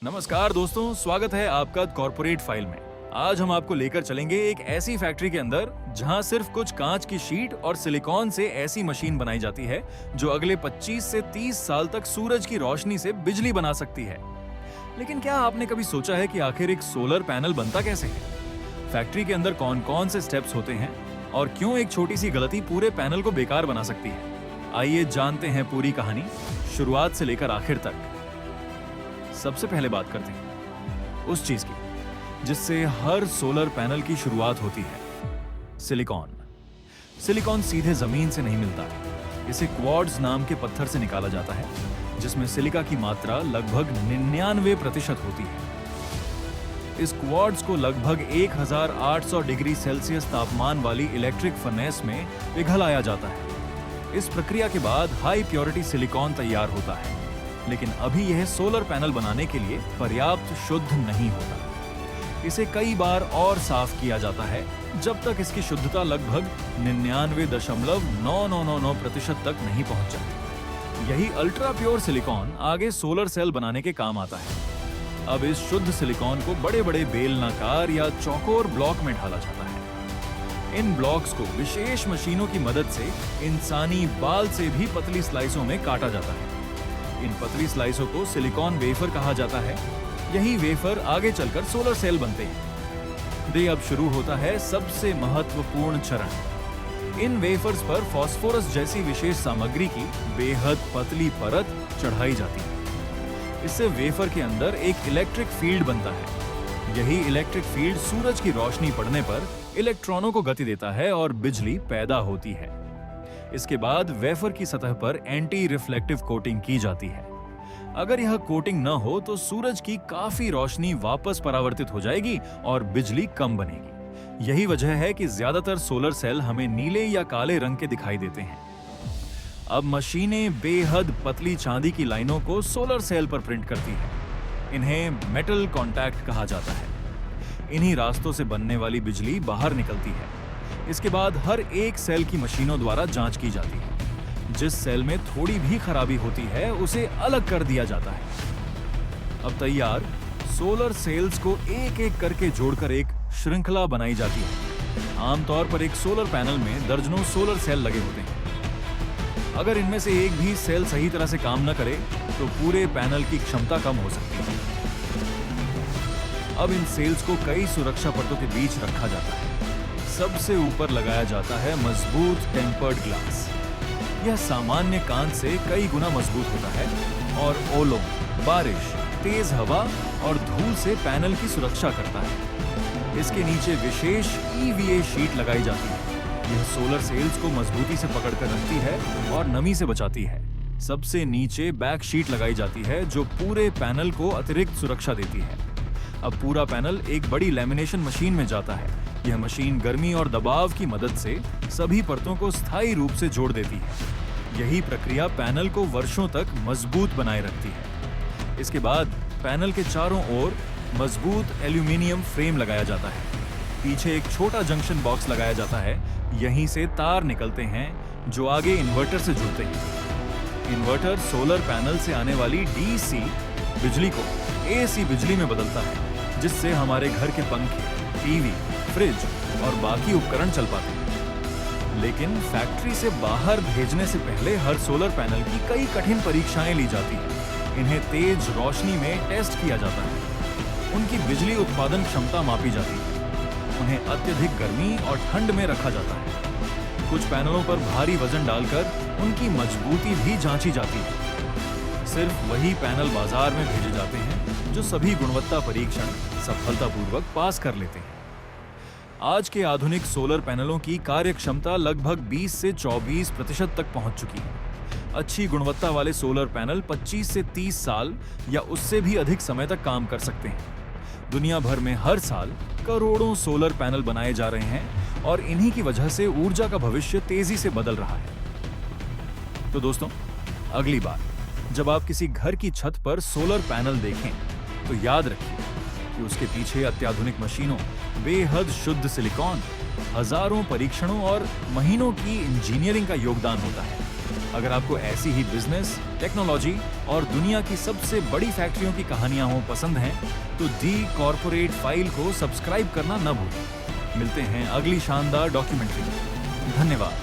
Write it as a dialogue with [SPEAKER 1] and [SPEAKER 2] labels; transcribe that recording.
[SPEAKER 1] नमस्कार दोस्तों, स्वागत है आपका कॉर्पोरेट फाइल में। आज हम आपको लेकर चलेंगे एक ऐसी फैक्ट्री के अंदर जहां सिर्फ कुछ कांच की शीट और सिलिकॉन से ऐसी मशीन बनाई जाती है जो अगले 25 से 30 साल तक सूरज की रोशनी से बिजली बना सकती है। लेकिन क्या आपने कभी सोचा है कि आखिर एक सोलर पैनल बनता कैसे है? फैक्ट्री के अंदर कौन कौन से स्टेप्स होते हैं और क्यों एक छोटी सी गलती पूरे पैनल को बेकार बना सकती है? आइए जानते हैं पूरी कहानी शुरुआत से लेकर आखिर तक। सबसे पहले बात करते हैं उस चीज की जिससे हर सोलर पैनल की शुरुआत होती है, सिलिकॉन। सिलिकॉन सीधे जमीन से नहीं मिलता है, इसे क्वार्ट्ज नाम के पत्थर से निकाला जाता है जिसमें सिलिका की मात्रा लगभग 99% होती है। इस क्वार्ट्ज को लगभग 1800 डिग्री सेल्सियस तापमान वाली इलेक्ट्रिक फर्नेस में पिघलाया जाता है। इस प्रक्रिया के बाद हाई प्योरिटी सिलिकॉन तैयार होता है, लेकिन अभी यह सोलर पैनल बनाने के लिए पर्याप्त शुद्ध नहीं होता। इसे कई बार और साफ किया जाता है जब तक इसकी शुद्धता लगभग 99.9999% तक नहीं पहुंच जाती। यही अल्ट्रा प्योर सिलिकॉन आगे सोलर सेल बनाने के काम आता है। अब इस शुद्ध सिलिकॉन को बड़े बड़े बेलनाकार या चौकोर ब्लॉक में ढाला जाता है। इन ब्लॉक्स को विशेष मशीनों की मदद से इंसानी बाल से भी पतली स्लाइसों में काटा जाता है। इन पतली स्लाइसों को सिलिकॉन वेफर कहा जाता है। यही वेफर आगे चलकर सोलर सेल बनते हैं। अब शुरू होता है सबसे महत्वपूर्ण चरण। इन वेफर्स पर फास्फोरस जैसी विशेष सामग्री की बेहद पतली परत चढ़ाई जाती है। इससे वेफर के अंदर एक इलेक्ट्रिक फील्ड बनता है। यही इलेक्ट्रिक फील्ड सूरज की रोशनी पड़ने पर इलेक्ट्रॉनों को गति देता है और बिजली पैदा होती है। इसके बाद वेफर की सतह पर एंटी रिफ्लेक्टिव कोटिंग की जाती है। अगर यह कोटिंग न हो तो सूरज की काफी रोशनी वापस परावर्तित हो जाएगी और बिजली कम बनेगी। यही वजह है कि ज्यादातर सोलर सेल हमें नीले या काले रंग के दिखाई देते हैं। अब मशीनें बेहद पतली चांदी की लाइनों को सोलर सेल पर प्रिंट करती हैं। इन्हें मेटल कॉन्टैक्ट कहा जाता है। इन्हीं रास्तों से बनने वाली बिजली बाहर निकलती है। इसके बाद हर एक सेल की मशीनों द्वारा जांच की जाती है। जिस सेल में थोड़ी भी खराबी होती है उसे अलग कर दिया जाता है। अब तैयार सोलर सेल्स को एक एक करके जोड़कर एक श्रृंखला बनाई जाती है। आमतौर पर एक सोलर पैनल में दर्जनों सोलर सेल लगे होते हैं। अगर इनमें से एक भी सेल सही तरह से काम न करे तो पूरे पैनल की क्षमता कम हो सकती है। अब इन सेल्स को कई सुरक्षा परतों के बीच रखा जाता है। सबसे ऊपर लगाया जाता है मजबूत टेम्पर्ड ग्लास। यह सामान्य कांच से कई गुना मजबूत होता है और ओलों, बारिश, तेज हवा और धूल से पैनल की सुरक्षा करता है। इसके नीचे विशेष EVA शीट लगाई जाती है। यह सोलर सेल्स को मजबूती से पकड़कर रखती है और नमी से बचाती है। सबसे नीचे बैक शीट लगाई जाती है जो पूरे पैनल को अतिरिक्त सुरक्षा देती है। अब पूरा पैनल एक बड़ी लैमिनेशन मशीन में जाता है। यह मशीन गर्मी और दबाव की मदद से सभी परतों को स्थायी रूप से जोड़ देती है। यही प्रक्रिया पैनल को वर्षों तक मजबूत बनाए रखती है। इसके बाद पैनल के चारों ओर मजबूत एल्यूमीनियम फ्रेम लगाया जाता है। पीछे एक छोटा जंक्शन बॉक्स लगाया जाता है। यहीं से तार निकलते हैं जो आगे इन्वर्टर से जुड़ते हैं। इन्वर्टर सोलर पैनल से आने वाली DC बिजली को AC बिजली में बदलता है, जिससे हमारे घर के पंखे, टीवी, फ्रिज और बाकी उपकरण चल पाते हैं। लेकिन फैक्ट्री से बाहर भेजने से पहले हर सोलर पैनल की कई कठिन परीक्षाएं ली जाती हैं। इन्हें तेज रोशनी में टेस्ट किया जाता है। उनकी बिजली उत्पादन क्षमता मापी जाती है। उन्हें अत्यधिक गर्मी और ठंड में रखा जाता है। कुछ पैनलों पर भारी वजन डालकर उनकी मजबूती भी जांची जाती है। सिर्फ वही पैनल बाजार में भेजे जाते हैं जो सभी गुणवत्ता परीक्षण सफलतापूर्वक पास कर लेते हैं। आज के आधुनिक सोलर पैनलों की कार्य क्षमता लगभग 20 से 24% तक पहुंच चुकी है। अच्छी गुणवत्ता वाले सोलर पैनल 25 से 30 साल या उससे भी अधिक समय तक काम कर सकते हैं। दुनिया भर में हर साल करोड़ों सोलर पैनल बनाए जा रहे हैं और इन्हीं की वजह से ऊर्जा का भविष्य तेजी से बदल रहा है। तो दोस्तों, अगली बार जब आप किसी घर की छत पर सोलर पैनल देखें तो याद रखिए कि उसके पीछे अत्याधुनिक मशीनों, बेहद शुद्ध सिलिकॉन, हजारों परीक्षणों और महीनों की इंजीनियरिंग का योगदान होता है। अगर आपको ऐसी ही बिजनेस, टेक्नोलॉजी और दुनिया की सबसे बड़ी फैक्ट्रियों की कहानियां हो पसंद हैं, तो दी कॉर्पोरेट फाइल को सब्सक्राइब करना न भूलें। मिलते हैं अगली शानदार डॉक्यूमेंट्री में। धन्यवाद।